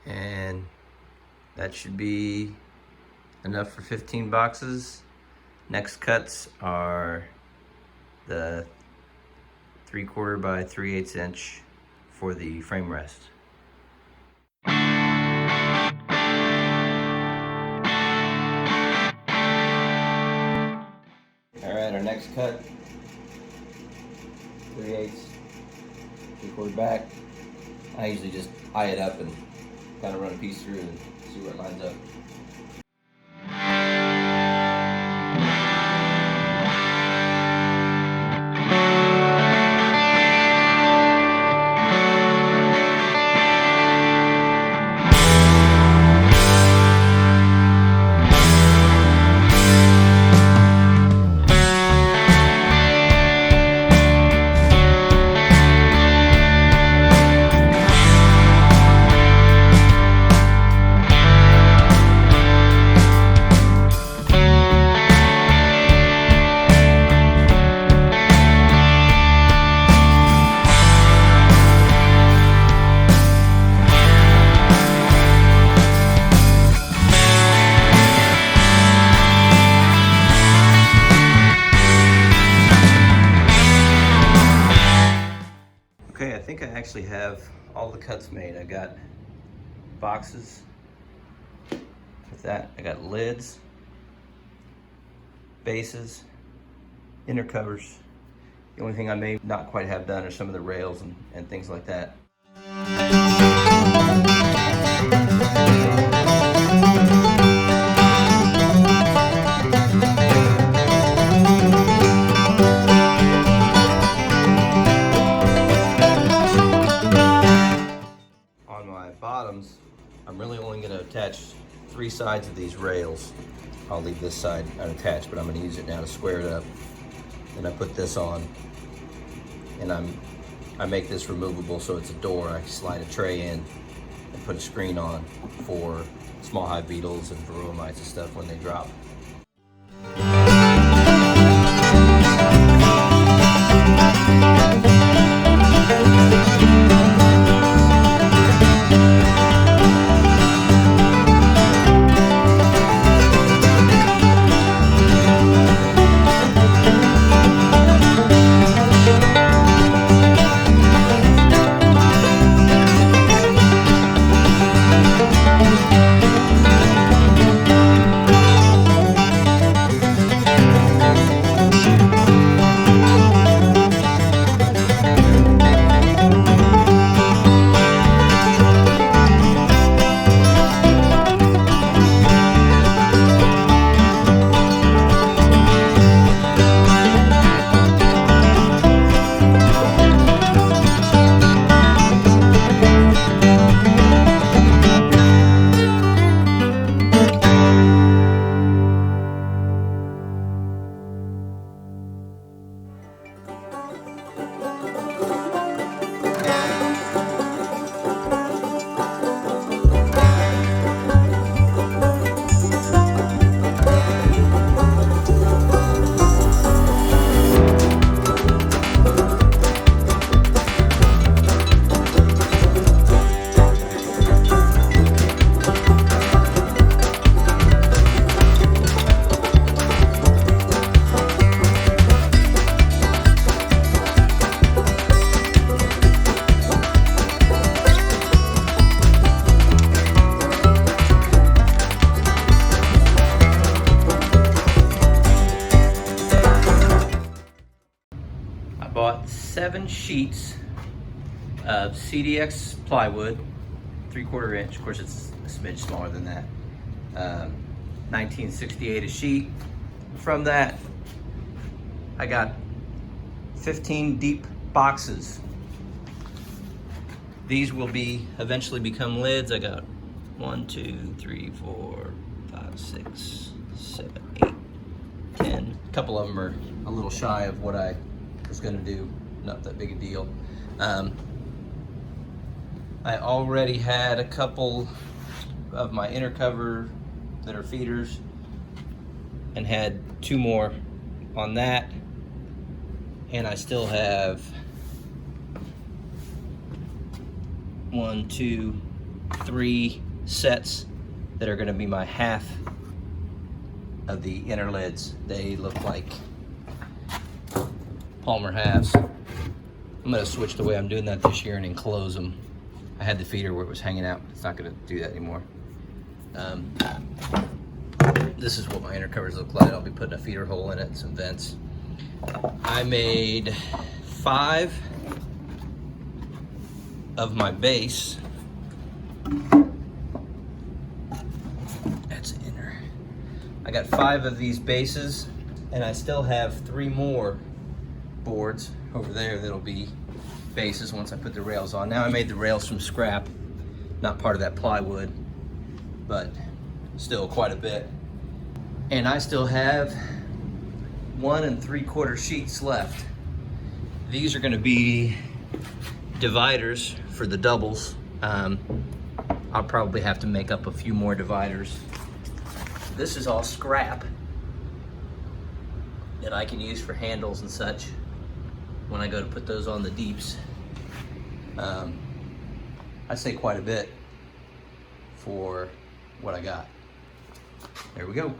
And that should be enough for 15 boxes. Next cuts are the 3/4 by 3/8 inch for the frame rest. Alright, our next cut, 3/8, 3/4 back. I usually just eye it up and kind of run a piece through and see where it lines up. Okay, I think I actually have all the cuts made. I got boxes with that. I got lids, bases, inner covers. The only thing I may not quite have done are some of the rails and things like that. Bottoms, I'm really only going to attach 3 sides of these rails. I'll leave this side unattached, but I'm going to use it now to square it up. Then I put this on, and I make this removable so it's a door. I slide a tray in and put a screen on for small hive beetles and varroa mites and stuff when they drop. 7 sheets of CDX plywood, 3/4 inch. Of course, it's a smidge smaller than that. 1968 a sheet. From that, I got 15 deep boxes. These will eventually become lids. I got 1, 2, 3, 4, 5, 6, 7, 8, 10. A couple of them are a little shy of what I was gonna do. Not that big a deal. I already had a couple of my inner cover that are feeders and had 2 more on that. And I still have 1, 2, 3 sets that are gonna be my half of the inner lids. They look like Palmer halves. I'm gonna switch the way I'm doing that this year and enclose them. I had the feeder where it was hanging out. It's not gonna do that anymore. This is what my inner covers look like. I'll be putting a feeder hole in it, some vents. I made 5 of my base. That's inner. I got 5 of these bases, and I still have 3 more boards over there that'll be bases once I put the rails on. Now I made the rails from scrap, not part of that plywood, but still quite a bit. And I still have 1 3/4 sheets left. These are gonna be dividers for the doubles. I'll probably have to make up a few more dividers. This is all scrap that I can use for handles and such when I go to put those on the deeps. I say quite a bit for what I got. There we go.